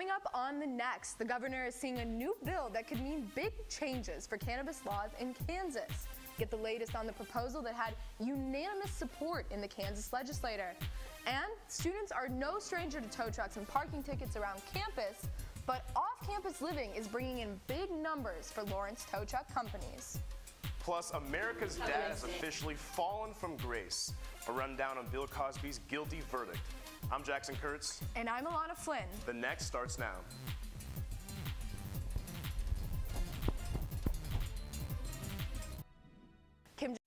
Coming up on the next, the governor is seeing a new bill that could mean big changes for cannabis laws in Kansas. Get the latest on the proposal that had unanimous support in the Kansas legislature. And students are no stranger to tow trucks and parking tickets around campus, but off-campus living is bringing in big numbers for Lawrence tow truck companies. Plus, America's dad has officially fallen from grace. A rundown on Bill Cosby's guilty verdict. I'm Jackson Kurtz. And I'm Alana Flynn. The next starts now. Kim Jong-un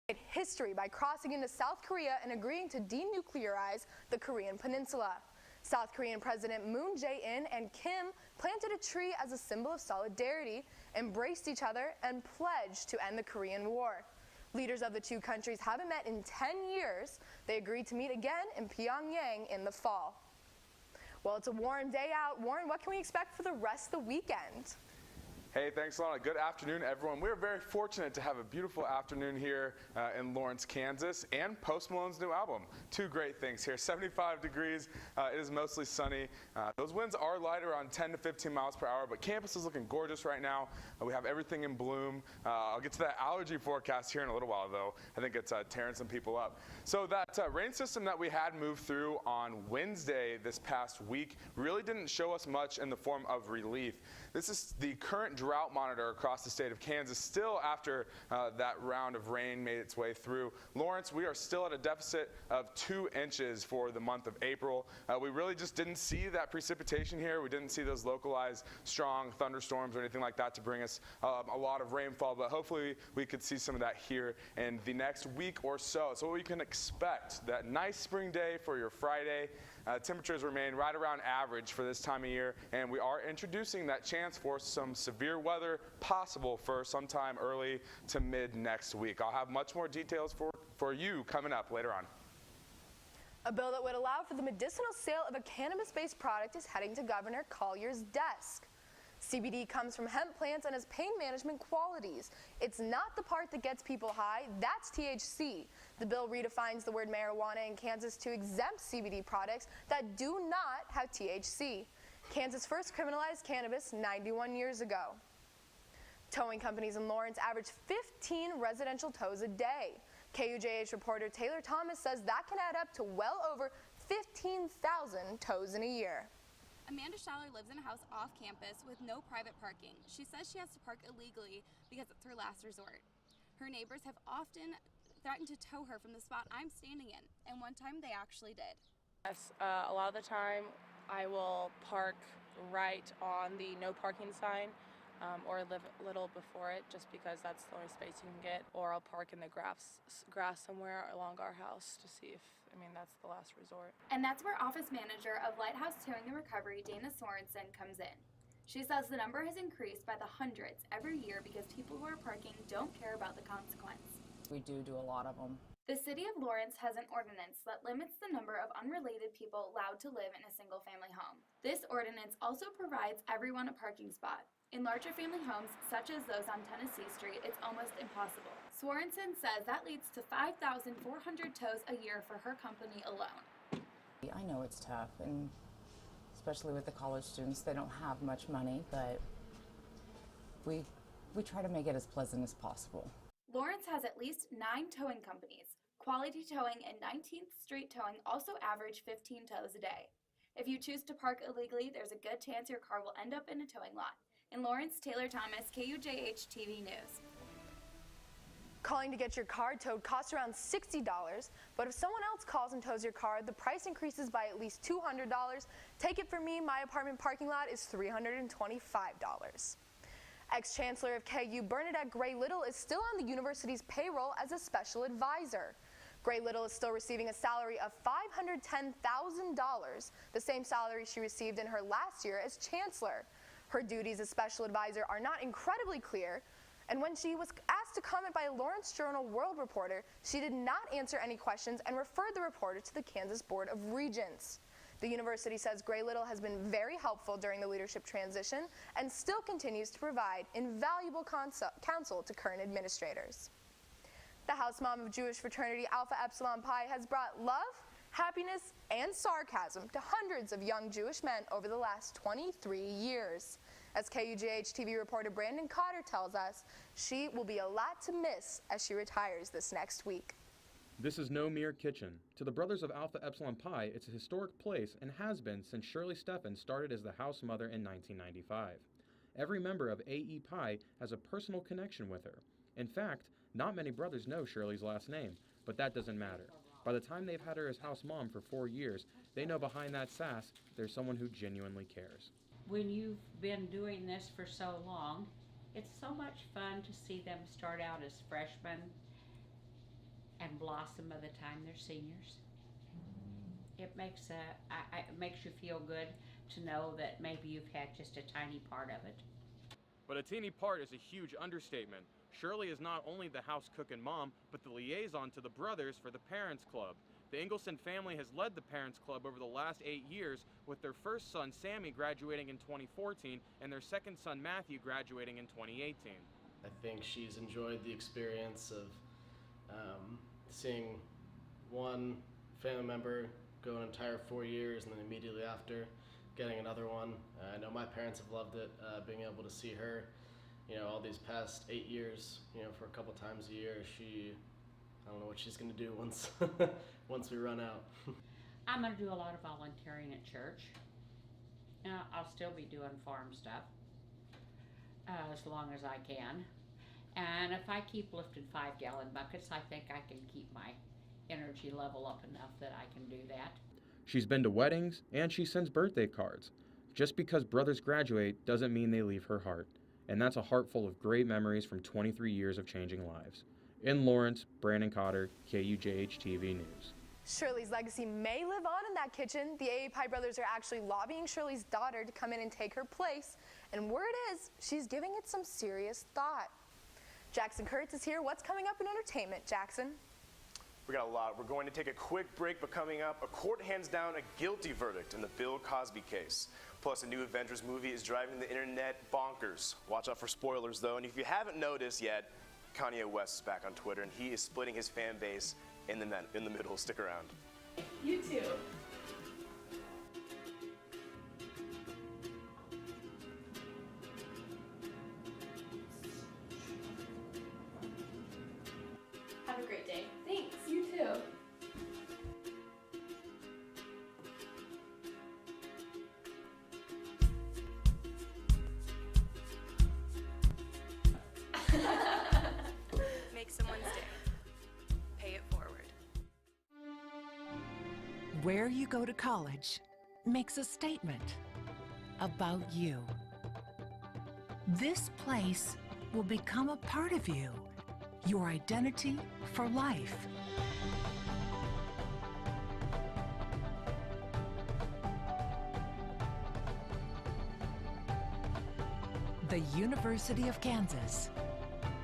made history by crossing into South Korea and agreeing to denuclearize the Korean peninsula. South Korean President Moon Jae-in and Kim planted a tree as a symbol of solidarity, embraced each other, and pledged to end the Korean War. Leaders of the two countries haven't met in 10 years. They agreed to meet again in Pyongyang in the fall. Well, it's a warm day out. Warren, what can we expect for the rest of the weekend? Hey, thanks, Alana. Good afternoon, everyone. We're very fortunate to have a beautiful afternoon here in Lawrence, Kansas, and Post Malone's new album. Two great things here. 75 degrees. It is mostly sunny. Those winds are light, around 10 to 15 miles per hour, but campus is looking gorgeous right now. We have everything in bloom. I'll get to that allergy forecast here in a little while, though. I think it's tearing some people up. So that rain system that we had moved through on Wednesday this past week really didn't show us much in the form of relief. This is the current drought monitor across the state of Kansas. Still after that round of rain made its way through Lawrence, we are still at a deficit of 2 inches for the month of April. We really just didn't see that precipitation here. We didn't see those localized strong thunderstorms or anything like that to bring us a lot of rainfall, but hopefully we could see some of that here in the next week or so. So what we can expect, that nice spring day for your Friday. Temperatures remain right around average for this time of year, and we are introducing that chance for some severe weather possible for sometime early to mid next week. I'll have much more details for you coming up later on. A bill that would allow for the medicinal sale of a cannabis-based product is heading to Governor Collier's desk. CBD comes from hemp plants and has pain management qualities. It's not the part that gets people high, that's THC. The bill redefines the word marijuana in Kansas to exempt CBD products that do not have THC. Kansas first criminalized cannabis 91 years ago. Towing companies in Lawrence average 15 residential tows a day. KUJH reporter Taylor Thomas says that can add up to well over 15,000 tows in a year. Amanda Schaller lives in a house off campus with no private parking. She says she has to park illegally because it's her last resort. Her neighbors have often threatened to tow her from the spot I'm standing in, and one time they actually did. Yes, a lot of the time I will park right on the no parking sign or live a little before it just because that's the only space you can get, or I'll park in the grass somewhere along our house to see if, that's the last resort. And that's where office manager of Lighthouse Towing and Recovery, Dana Sorensen, comes in. She says the number has increased by the hundreds every year because people who are parking don't care about the consequence. We do a lot of them. The city of Lawrence has an ordinance that limits the number of unrelated people allowed to live in a single-family home. This ordinance also provides everyone a parking spot. In larger family homes, such as those on Tennessee Street, it's almost impossible. Sorensen says that leads to 5,400 tows a year for her company alone. I know it's tough, and especially with the college students, they don't have much money, but we try to make it as pleasant as possible. Lawrence has at least 9 towing companies. Quality Towing and 19th Street Towing also average 15 tows a day. If you choose to park illegally, there's a good chance your car will end up in a towing lot. In Lawrence, Taylor Thomas, KUJH-TV News. Calling to get your car towed costs around $60, but if someone else calls and tows your car, the price increases by at least $200. Take it from me, my apartment parking lot is $325. Ex-Chancellor of KU Bernadette Gray Little is still on the university's payroll as a special advisor. Gray Little is still receiving a salary of $510,000, the same salary she received in her last year as chancellor. Her duties as special advisor are not incredibly clear, and when she was asked to comment by a Lawrence Journal World reporter, she did not answer any questions and referred the reporter to the Kansas Board of Regents. The university says Gray Little has been very helpful during the leadership transition and still continues to provide invaluable counsel to current administrators. The house mom of Jewish fraternity Alpha Epsilon Pi has brought love happiness, and sarcasm to hundreds of young Jewish men over the last 23 years. As KUJH-TV reporter Brandon Cotter tells us, she will be a lot to miss as she retires this next week. This is no mere kitchen. To the Brothers of Alpha Epsilon Pi, it's a historic place and has been since Shirley Steffen started as the house mother in 1995. Every member of AE Pi has a personal connection with her. In fact, not many brothers know Shirley's last name, but that doesn't matter. By the time they've had her as house mom for 4 years, they know behind that sass, there's someone who genuinely cares. When you've been doing this for so long, it's so much fun to see them start out as freshmen and blossom by the time they're seniors. It makes you feel good to know that maybe you've had just a tiny part of it. But a teeny part is a huge understatement. Shirley is not only the house cook and mom, but the liaison to the brothers for the Parents Club. The Ingleson family has led the Parents Club over the last 8 years, with their first son, Sammy, graduating in 2014, and their second son, Matthew, graduating in 2018. I think she's enjoyed the experience of seeing one family member go an entire 4 years and then immediately after getting another one. I know my parents have loved it, being able to see her, all these past 8 years, for a couple times a year. I don't know what she's going to do once once we run out. I'm going to do a lot of volunteering at church. I'll still be doing farm stuff as long as I can. And if I keep lifting 5-gallon buckets, I think I can keep my energy level up enough that I can do that. She's been to weddings, and she sends birthday cards. Just because brothers graduate doesn't mean they leave her heart. And that's a heart full of great memories from 23 years of changing lives. In Lawrence, Brandon Cotter, KUJH-TV News. Shirley's legacy may live on in that kitchen. The AE Pi brothers are actually lobbying Shirley's daughter to come in and take her place. And word is, she's giving it some serious thought. Jackson Kurtz is here. What's coming up in entertainment, Jackson? We got a lot. We're going to take a quick break, but coming up, a court hands down a guilty verdict in the Bill Cosby case. Plus, a new Avengers movie is driving the internet bonkers. Watch out for spoilers, though. And if you haven't noticed yet, Kanye West is back on Twitter, and he is splitting his fan base in the middle. Stick around. You too. Have a great day. Thanks. You too. Make someone's day. Pay it forward. Where you go to college makes a statement about you. This place will become a part of you, your identity for life. The University of Kansas,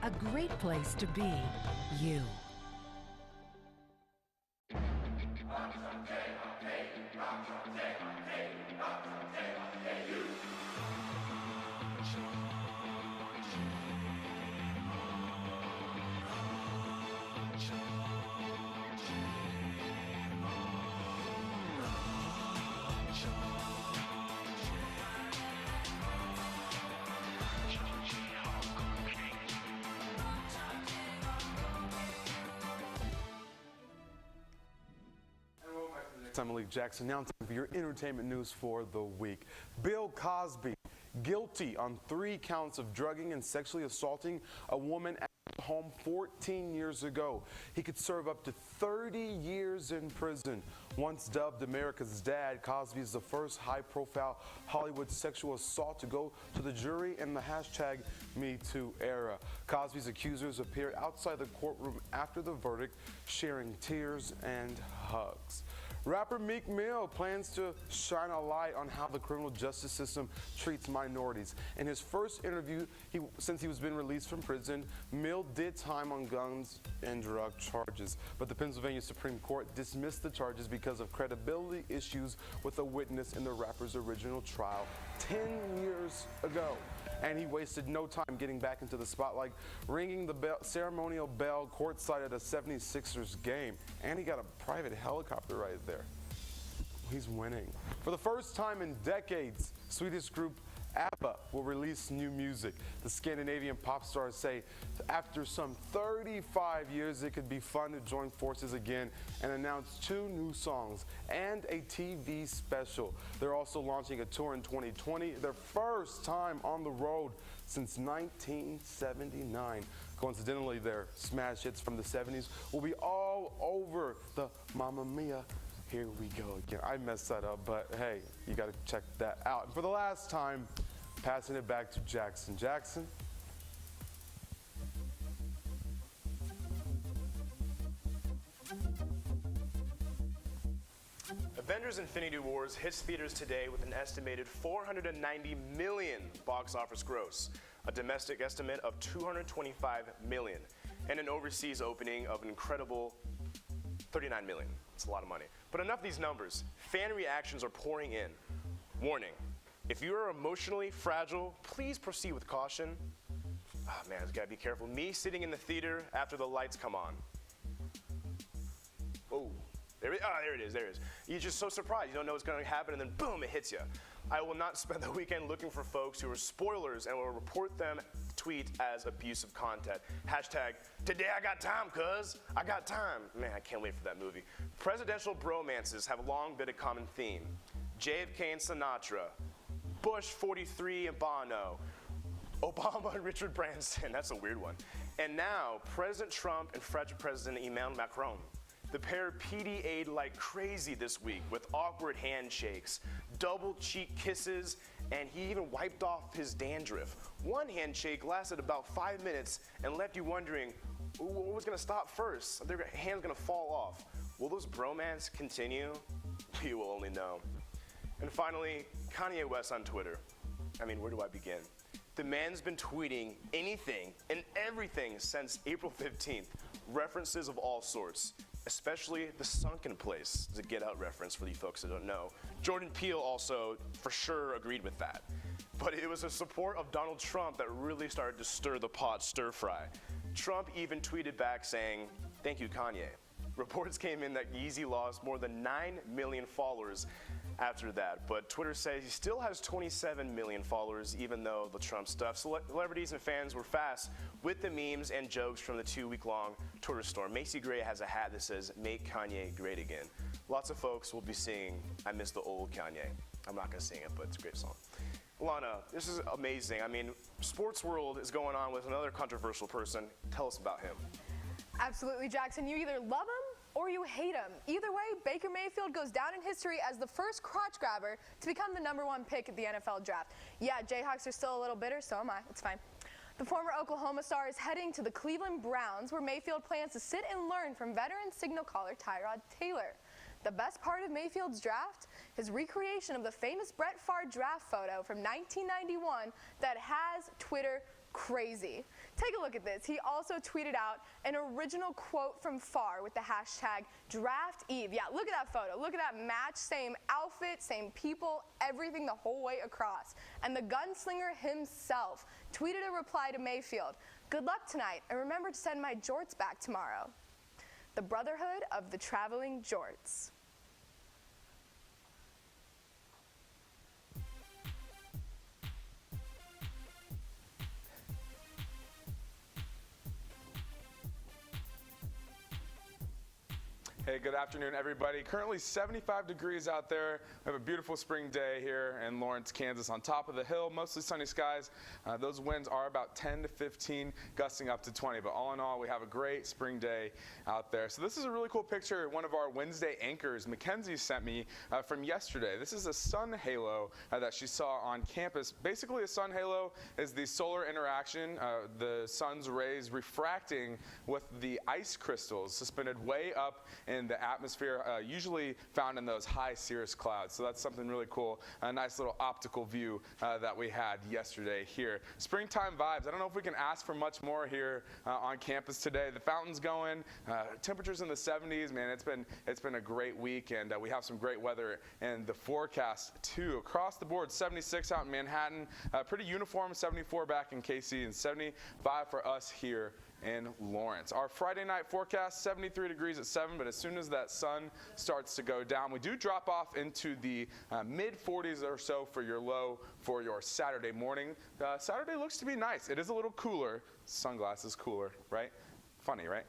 a great place to be you. I'm Malik Jackson. Now time for your entertainment news for the week. Bill Cosby, guilty on 3 counts of drugging and sexually assaulting a woman at home 14 years ago. He could serve up to 30 years in prison. Once dubbed America's Dad, Cosby is the first high-profile Hollywood sexual assault to go to the jury in the #MeToo era. Cosby's accusers appeared outside the courtroom after the verdict, sharing tears and hugs. Rapper Meek Mill plans to shine a light on how the criminal justice system treats minorities. In his first interview since he was been released from prison, Mill did time on guns and drug charges, but the Pennsylvania Supreme Court dismissed the charges because of credibility issues with a witness in the rapper's original trial 10 years ago. and he wasted no time getting back into the spotlight, ringing the ceremonial bell courtside at a 76ers game. And he got a private helicopter right there. He's winning. For the first time in decades, Swedish group ABBA will release new music. The Scandinavian pop stars say after some 35 years, it could be fun to join forces again and announce 2 new songs and a TV special. They're also launching a tour in 2020, their first time on the road since 1979. Coincidentally, their smash hits from the 70s will be all over the Mamma Mia. Here we go again. I messed that up, but hey, you got to check that out. And for the last time, passing it back to Jackson. Jackson? Avengers: Infinity Wars hits theaters today with an estimated $490 million box office gross, a domestic estimate of $225 million, and an overseas opening of an incredible $39 million. It's a lot of money. But enough of these numbers. Fan reactions are pouring in. Warning, if you are emotionally fragile, please proceed with caution. Oh man, I gotta be careful. Me sitting in the theater after the lights come on. Oh, there it is. You're just so surprised. You don't know what's gonna happen, and then boom, it hits you. I will not spend the weekend looking for folks who are spoilers and will report them tweet as abusive content. Hashtag, today I got time, cuz. I got time. Man, I can't wait for that movie. Presidential bromances have long been a common theme. JFK and Sinatra, Bush 43 and Bono, Obama and Richard Branson. That's a weird one. And now, President Trump and French President Emmanuel Macron. The pair PDA'd like crazy this week with awkward handshakes, double cheek kisses, and he even wiped off his dandruff. One handshake lasted about 5 minutes and left you wondering, what was gonna stop first? Are their hands gonna fall off? Will those bromance continue? We will only know. And finally, Kanye West on Twitter. I mean, where do I begin? The man's been tweeting anything and everything since April 15th, references of all sorts, especially the sunken place, the Get Out reference for you folks that don't know. Jordan Peele also for sure agreed with that. But it was the support of Donald Trump that really started to stir the pot stir fry. Trump even tweeted back saying, "Thank you, Kanye." Reports came in that Yeezy lost more than 9 million followers after that, but Twitter says he still has 27 million followers even though the Trump stuff. Celebrities and fans were fast with the memes and jokes from the 2-week-long Twitter storm. Macy Gray has a hat that says, "Make Kanye Great Again." Lots of folks will be singing, "I Miss the Old Kanye." I'm not gonna sing it, but it's a great song. Lana, this is amazing. I mean, sports world is going on with another controversial person. Tell us about him. Absolutely, Jackson. You either love him or you hate him. Either way, Baker Mayfield goes down in history as the first crotch grabber to become the #1 pick at the NFL draft. Yeah, Jayhawks are still a little bitter, so am I. It's fine. The former Oklahoma star is heading to the Cleveland Browns, where Mayfield plans to sit and learn from veteran signal caller Tyrod Taylor. The best part of Mayfield's draft? His recreation of the famous Brett Favre draft photo from 1991 that has Twitter crazy. Take a look at this. He also tweeted out an original quote from Favre with the hashtag #DraftEve. Yeah, look at that photo. Look at that match. Same outfit, same people, everything the whole way across. And the gunslinger himself tweeted a reply to Mayfield. "Good luck tonight, and remember to send my jorts back tomorrow." The Brotherhood of the Traveling Jorts. Hey, good afternoon, everybody. Currently 75 degrees out there. We have a beautiful spring day here in Lawrence, Kansas. On top of the hill, mostly sunny skies. Those winds are about 10 to 15, gusting up to 20. But all in all, we have a great spring day out there. So this is a really cool picture one of our Wednesday anchors, Mackenzie, sent me from yesterday. This is a sun halo that she saw on campus. Basically, a sun halo is the solar interaction, the sun's rays refracting with the ice crystals suspended way up in the atmosphere, usually found in those high cirrus clouds. So that's something really cool. A nice little optical view that we had yesterday here. Springtime vibes. I don't know if we can ask for much more here on campus today. The fountain's going, temperatures in the 70s. Man, it's been a great week, and we have some great weather in the forecast too. Across the board, 76 out in Manhattan, pretty uniform, 74 back in KC, and 75 for us here in Lawrence. Our Friday night forecast, 73 degrees at 7, but as soon as that sun starts to go down, we do drop off into the mid-40s or so for your low for your Saturday morning. Saturday looks to be nice. It is a little cooler. Sunglasses cooler, right? Funny, right?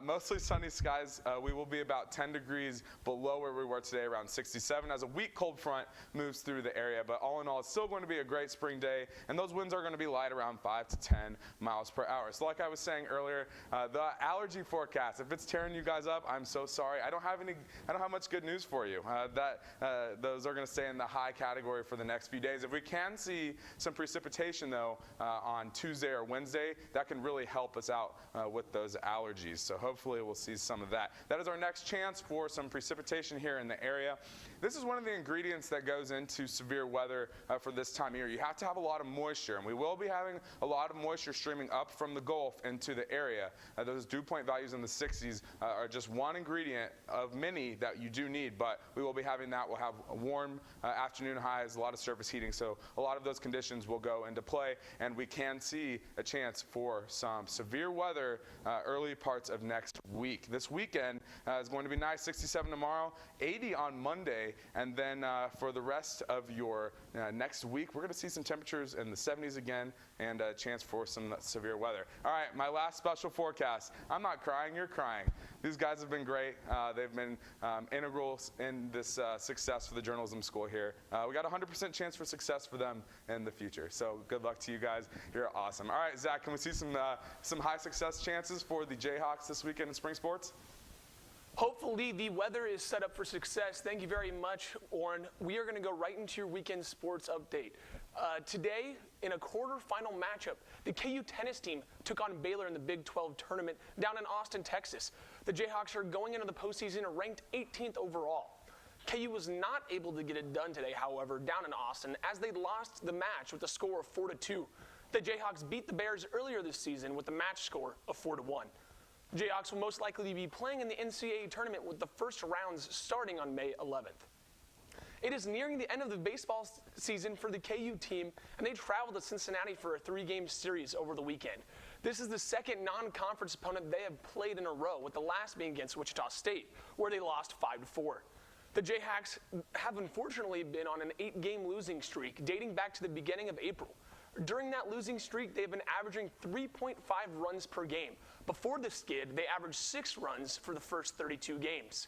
Mostly sunny skies. We will be about 10 degrees below where we were today, around 67, as a weak cold front moves through the area. But all in all, it's still going to be a great spring day, and those winds are going to be light, around 5 to 10 miles per hour. So like I was saying earlier, the allergy forecast, if it's tearing you guys up, I'm so sorry. I don't have much good news for you. Those are going to stay in the high category for the next few days. If we can see some precipitation, though, on Tuesday or Wednesday, that can really help us out with those allergies. So hopefully we'll see some of that. That is our next chance for some precipitation here in the area. This is one of the ingredients that goes into severe weather for this time of year. You have to have a lot of moisture, and we will be having a lot of moisture streaming up from the Gulf into the area. Those dew point values in the 60s are just one ingredient of many that you do need, but we will be having that. We'll have warm afternoon highs, a lot of surface heating, so a lot of those conditions will go into play, and we can see a chance for some severe weather early parts of next week. This weekend is going to be nice, 67 tomorrow, 80 on Monday, and then for the rest of your next week, we're going to see some temperatures in the 70s again and a chance for some severe weather. All right, my last special forecast. I'm not crying, you're crying. These guys have been great. They've been integral in this success for the journalism school here. We got a 100% chance for success for them in the future. So good luck to you guys. You're awesome. All right, Zach, can we see some high success chances for the Jayhawks this weekend in spring sports? Hopefully the weather is set up for success. Thank you very much, Orrin. We are going to go right into your weekend sports update. Today, in a quarterfinal matchup, the KU tennis team took on Baylor in the Big 12 tournament down in Austin, Texas. The Jayhawks are going into the postseason ranked 18th overall. KU was not able to get it done today, however, down in Austin, as they lost the match with a score of 4-2. The Jayhawks beat the Bears earlier this season with a match score of 4-1. The Jayhawks will most likely be playing in the NCAA tournament with the first rounds starting on May 11th. It is nearing the end of the baseball season for the KU team, and they traveled to Cincinnati for a 3-game series over the weekend. This is the second non-conference opponent they have played in a row, with the last being against Wichita State, where they lost 5-4. The Jayhawks have unfortunately been on an 8-game losing streak dating back to the beginning of April. During that losing streak, they've been averaging 3.5 runs per game. Before the skid, they averaged 6 runs for the first 32 games.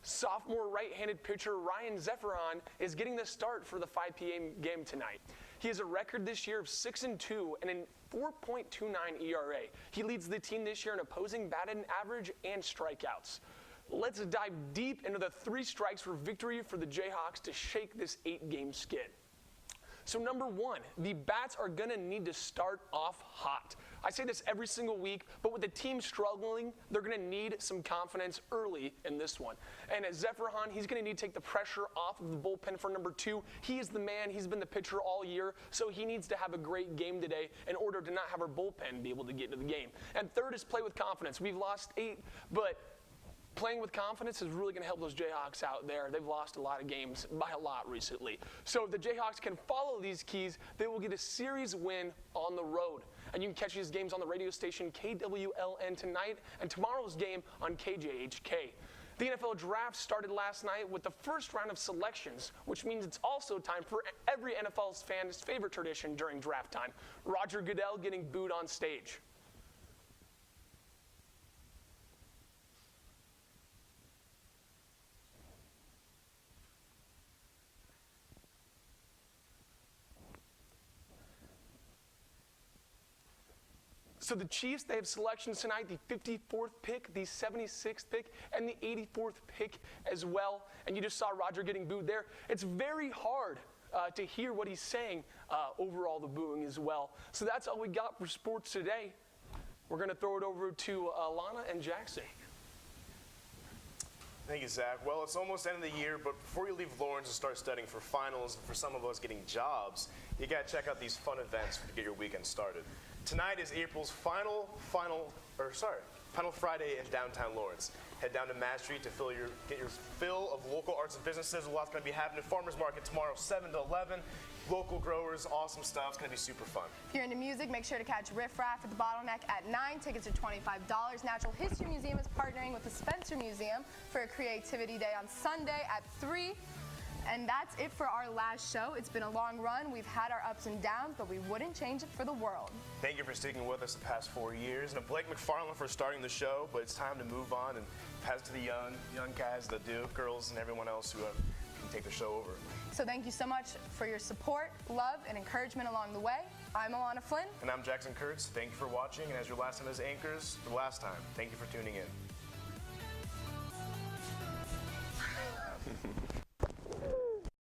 Sophomore right-handed pitcher Ryan Zephyron is getting the start for the 5 p.m. game tonight. He has a record this year of 6-2 and a 4.29 ERA. He leads the team this year in opposing batting average and strikeouts. Let's dive deep into the 3 strikes for victory for the Jayhawks to shake this 8-game skid. So number 1, the bats are going to need to start off hot. I say this every single week, but with the team struggling, they're going to need some confidence early in this one. And at Zephyron, he's going to need to take the pressure off of the bullpen for number 2. He is the man. He's been the pitcher all year, so he needs to have a great game today in order to not have our bullpen be able to get into the game. And third is play with confidence. We've lost 8, but playing with confidence is really going to help those Jayhawks out there. They've lost a lot of games by a lot recently. So if the Jayhawks can follow these keys, they will get a series win on the road. And you can catch these games on the radio station KWLN tonight and tomorrow's game on KJHK. The NFL draft started last night with the first round of selections, which means it's also time for every NFL fan's favorite tradition during draft time, Roger Goodell getting booed on stage. So the Chiefs, they have selections tonight, the 54th pick, the 76th pick, and the 84th pick as well. And you just saw Roger getting booed there. It's very hard to hear what he's saying over all the booing as well. So that's all we got for sports today. We're going to throw it over to Alana and Jackson. Thank you, Zach. Well, it's almost the end of the year, but before you leave Lawrence and start studying for finals, and for some of us getting jobs, you got to check out these fun events to get your weekend started. Tonight is April's final Friday in downtown Lawrence. Head down to Mass Street to get your fill of local arts and businesses. A lot's going to be happening. Farmers Market tomorrow, 7 to 11. Local growers, awesome stuff. It's going to be super fun. If you're into music, make sure to catch Riff Raff at the Bottleneck at 9. Tickets are $25. Natural History Museum is partnering with the Spencer Museum for a Creativity Day on Sunday at 3. And that's it for our last show. It's been a long run. We've had our ups and downs, but we wouldn't change it for the world. Thank you for sticking with us the past 4 years. And Blake McFarland for starting the show, but it's time to move on and pass it to the young guys that do, girls, and everyone else who can take the show over. So thank you so much for your support, love, and encouragement along the way. I'm Alana Flynn. And I'm Jackson Kurtz. Thank you for watching. And as your last time as anchors, for the last time, thank you for tuning in.